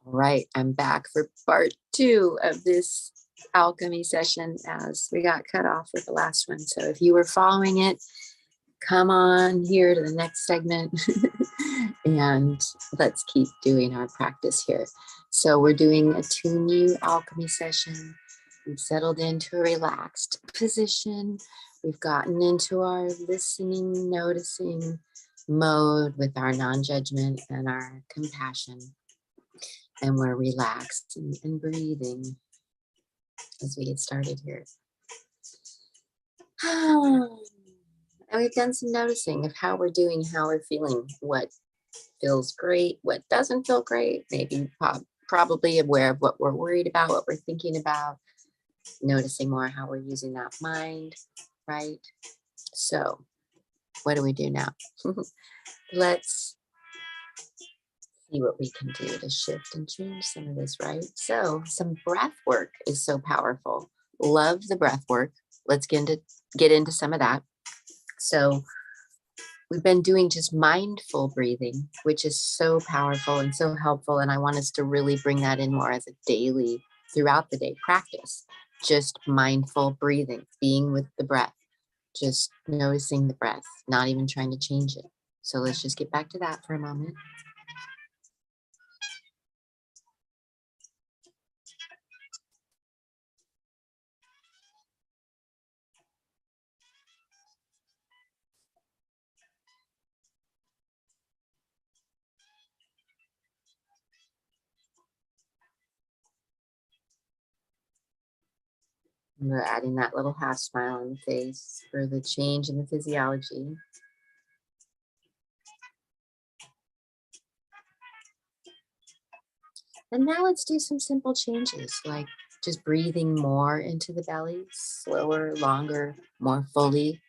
All right, I'm back for part 2 of this alchemy session as we got cut off with the last one. So if you were following it, come on here to the next segment and let's keep doing our practice here. So we're doing a Tune You alchemy session. We've settled into a relaxed position. We've gotten into our listening, noticing mode with our non-judgment and our compassion. And we're relaxed and breathing as we get started here. And we've done some noticing of how we're doing, how we're feeling, what feels great, what doesn't feel great, maybe probably aware of what we're worried about, what we're thinking about, noticing more how we're using that mind, right? So what do we do now? Let's see what we can do to shift and change some of this, right? So some breath work is so powerful. Love the breath work. Let's get into some of that. So we've been doing just mindful breathing, which is so powerful and so helpful. And I want us to really bring that in more as a daily, throughout the day practice. Just mindful breathing, being with the breath, just noticing the breath, not even trying to change it. So let's just get back to that for a moment. And we're adding that little half smile on the face for the change in the physiology. And now let's do some simple changes, like just breathing more into the belly, slower, longer, more fully.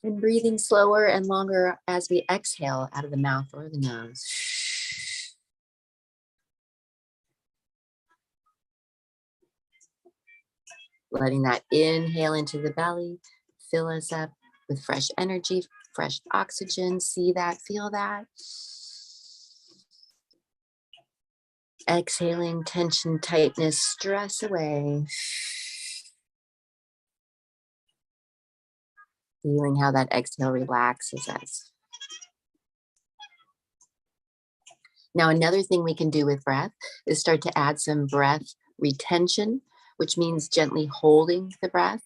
And breathing slower and longer as we exhale out of the mouth or the nose. Letting that inhale into the belly, fill us up with fresh energy, fresh oxygen. See that, feel that. Exhaling tension, tightness, stress away. Feeling how that exhale relaxes us. Now, another thing we can do with breath is start to add some breath retention, which means gently holding the breath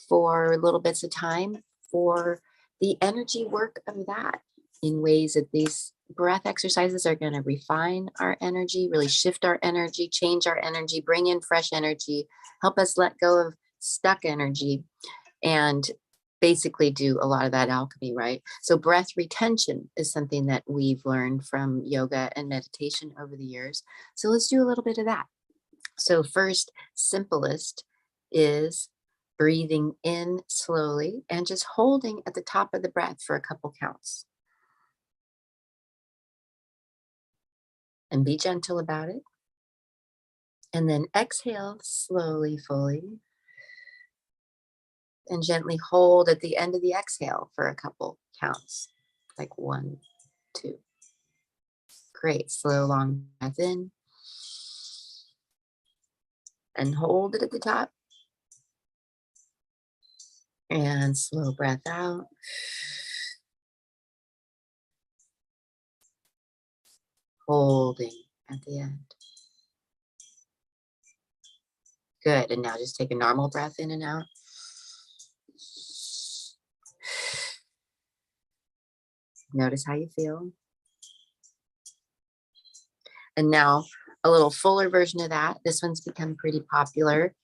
for little bits of time for the energy work of that, in ways that these breath exercises are going to refine our energy, really shift our energy, change our energy, bring in fresh energy, help us let go of stuck energy, and basically do a lot of that alchemy, right? So breath retention is something that we've learned from yoga and meditation over the years. So let's do a little bit of that. So first, simplest is breathing in slowly and just holding at the top of the breath for a couple counts. And be gentle about it. And then exhale slowly, fully. And gently hold at the end of the exhale for a couple counts, like 1, 2. Great. Slow, long breath in. And hold it at the top. And slow breath out. Holding at the end. Good. And now just take a normal breath in and out. Notice how you feel. And now a little fuller version of that. This one's become pretty popular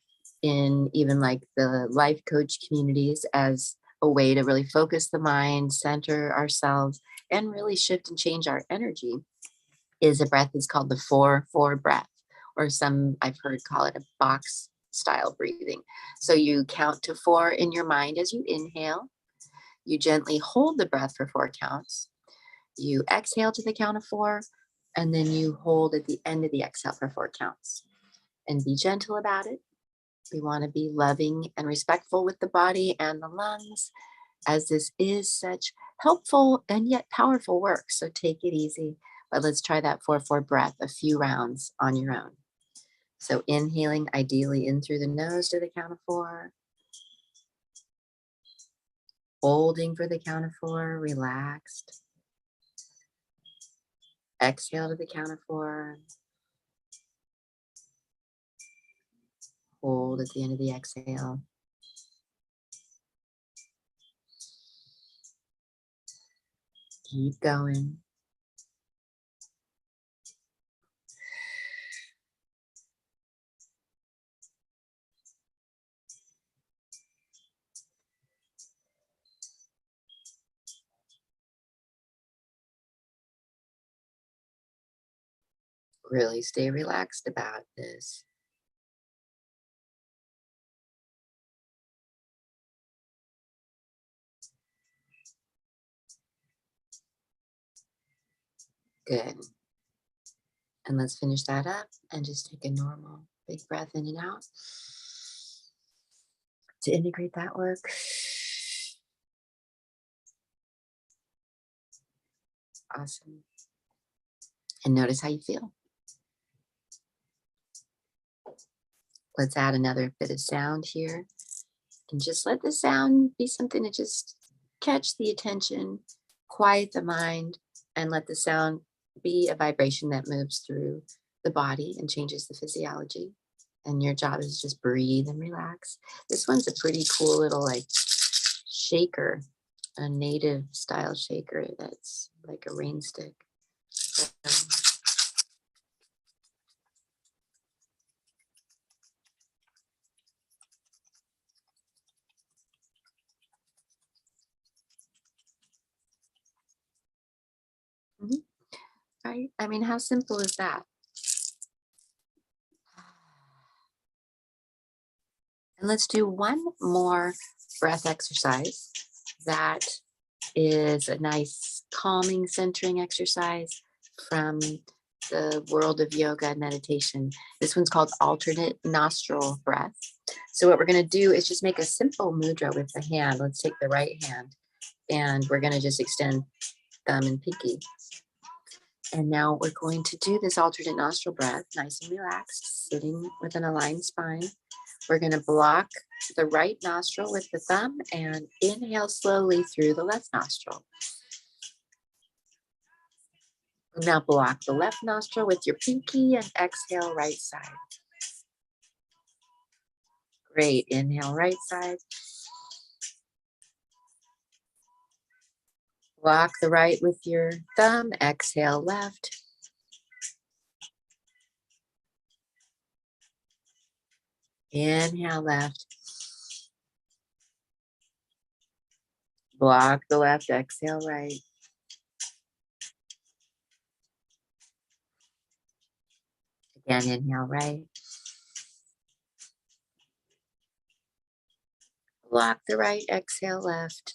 in even like the life coach communities as a way to really focus the mind, center ourselves, and really shift and change our energy. Is a breath is called the 4-4 breath, or some I've heard call it a box style breathing. So you count to 4 in your mind as you inhale. You gently hold the breath for 4 counts. You exhale to the count of 4, and then you hold at the end of the exhale for 4 counts. And be gentle about it. We want to be loving and respectful with the body and the lungs, as this is such helpful and yet powerful work. So take it easy. But let's try that 4-4 breath a few rounds on your own. So inhaling ideally in through the nose to the count of 4. Holding for the count of 4, relaxed. Exhale to the count of 4. Hold at the end of the exhale. Keep going. Really stay relaxed about this. Good. And let's finish that up and just take a normal big breath in and out to integrate that work. Awesome. And notice how you feel. Let's add another bit of sound here. And just let the sound be something to just catch the attention, quiet the mind, and let the sound be a vibration that moves through the body and changes the physiology. And your job is just breathe and relax. This one's a pretty cool little like shaker, a native style shaker that's like a rain stick. Mhm. Right? I mean, how simple is that? And let's do one more breath exercise that is a nice calming, centering exercise from the world of yoga and meditation. This one's called alternate nostril breath. So what we're going to do is just make a simple mudra with the hand. Let's take the right hand and we're going to just extend thumb and pinky. And now we're going to do this alternate nostril breath, nice and relaxed, sitting with an aligned spine. We're going to block the right nostril with the thumb and inhale slowly through the left nostril. Now block the left nostril with your pinky and exhale right side. Great. Inhale right side. Block the right with your thumb. Exhale left. Inhale left. Block the left. Exhale right. Again, inhale right. Block the right. Exhale left.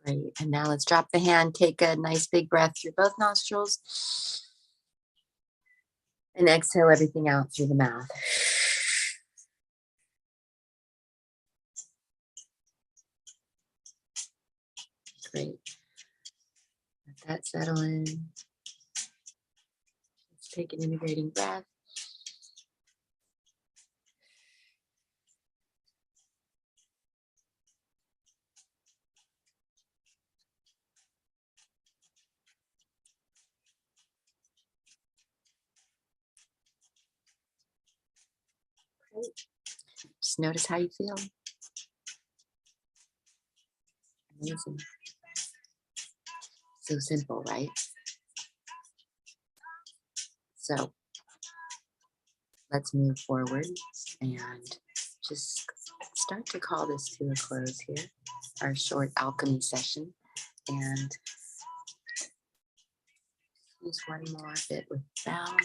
Great. And now let's drop the hand. Take a nice big breath through both nostrils. And exhale everything out through the mouth. Great. Let that settle in. Let's take an integrating breath. Great. Just notice how you feel. Amazing. So simple, right? So let's move forward and just start to call this to a close here, our short alchemy session. And use one more bit with bell.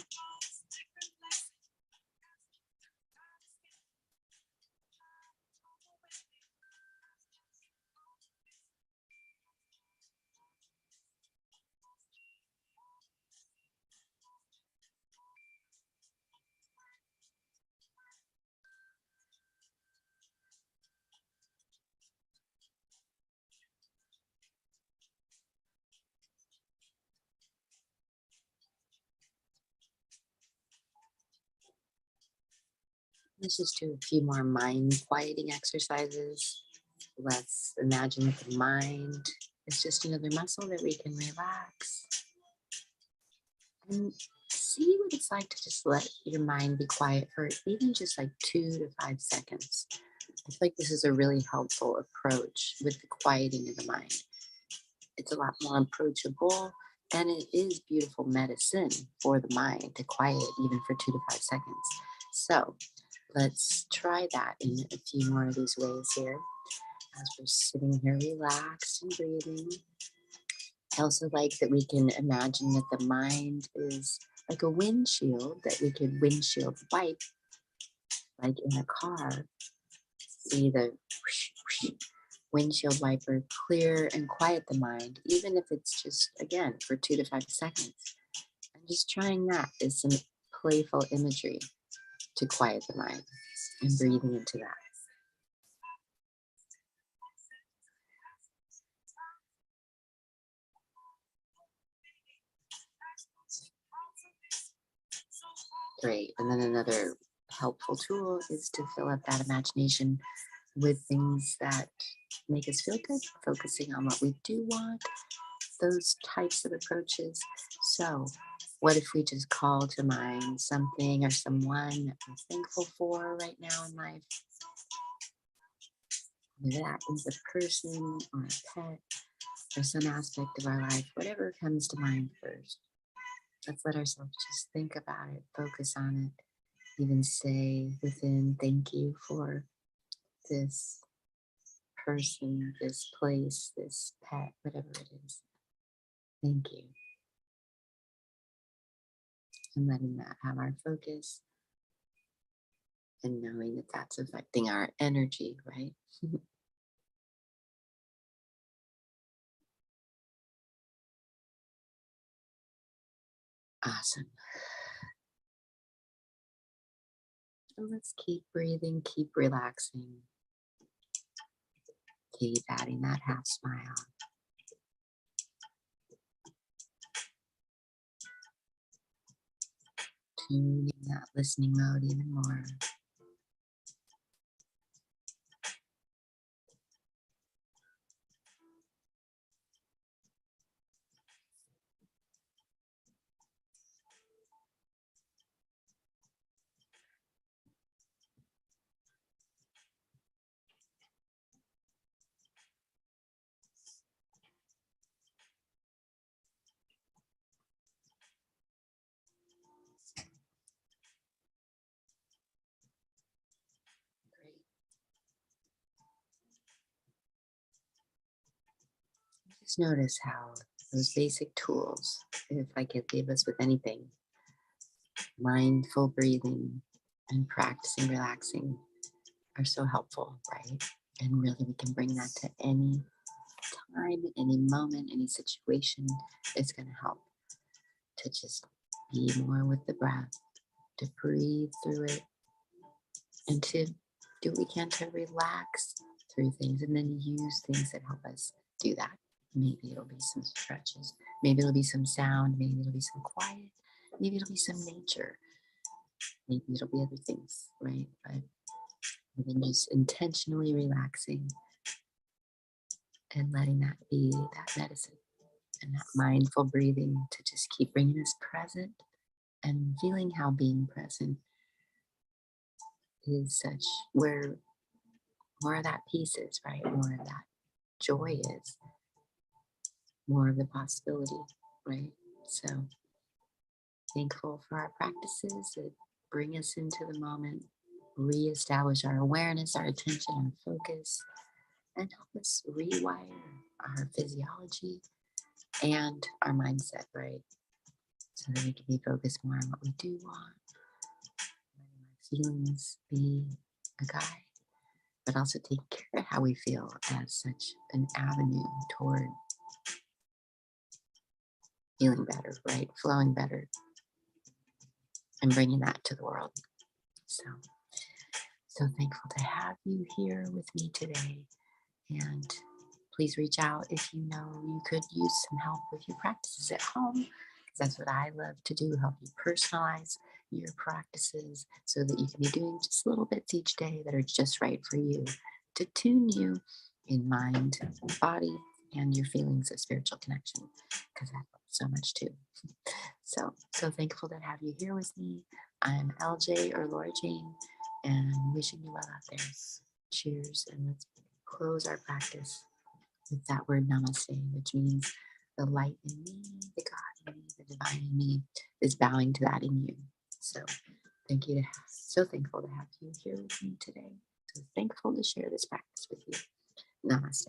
Let's just do a few more mind quieting exercises. Let's imagine that the mind is just another muscle that we can relax and see what it's like to just let your mind be quiet for even just like 2 to 5 seconds. I feel like this is a really helpful approach with the quieting of the mind. It's a lot more approachable and it is beautiful medicine for the mind to quiet even for 2 to 5 seconds. So let's try that in a few more of these ways here as we're sitting here relaxed and breathing. I also like that we can imagine that the mind is like a windshield that we could windshield wipe, like in a car. See the whoosh, whoosh, windshield wiper clear and quiet the mind, even if it's just, again, for 2 to 5 seconds. I'm just trying that as some playful imagery to quiet the mind and breathing into that. Great. And then another helpful tool is to fill up that imagination with things that make us feel good, focusing on what we do want, those types of approaches. So, what if we just call to mind something or someone that we're thankful for right now in life? Whether that is a person or a pet or some aspect of our life, whatever comes to mind first. Let's let ourselves just think about it, focus on it, even say within thank you for this person, this place, this pet, whatever it is. Thank you. And letting that have our focus and knowing that that's affecting our energy, right? Awesome. So let's keep breathing, keep relaxing, keep adding that half smile. Tuning that listening mode even more. Great. Just notice how those basic tools, if I could leave us with anything, mindful breathing and practicing relaxing are so helpful, right? And really, we can bring that to any time, any moment, any situation. It's going to help to just be more with the breath, to breathe through it, and to do what we can to relax through things and then use things that help us do that. Maybe it'll be some stretches, maybe it'll be some sound, maybe it'll be some quiet, maybe it'll be some nature, maybe it'll be other things, right? But then just intentionally relaxing and letting that be that medicine and that mindful breathing to just keep bringing us present and feeling how being present is such where more of that peace is, right? More of that joy is, more of the possibility, right? So thankful for our practices that bring us into the moment, reestablish our awareness, our attention, our focus, and help us rewire our physiology and our mindset, right? So that we can be focused more on what we do want, letting our feelings be a guide, but also take care of how we feel as such an avenue toward feeling better, right? Flowing better and bringing that to the world. So, so thankful to have you here with me today. And please reach out if you know you could use some help with your practices at home, because that's what I love to do, help you personalize your practices so that you can be doing just little bits each day that are just right for you to tune you in mind, body, and your feelings of spiritual connection, because that helps so much too. So thankful to have you here with me. I'm LJ or Laura Jane, and wishing you well out there. Cheers, and let's close our practice with that word namaste, which means the light in me, the God in me, the divine in me is bowing to that in you. So thank you so thankful to have you here with me today. So thankful to share this practice with you. Namaste.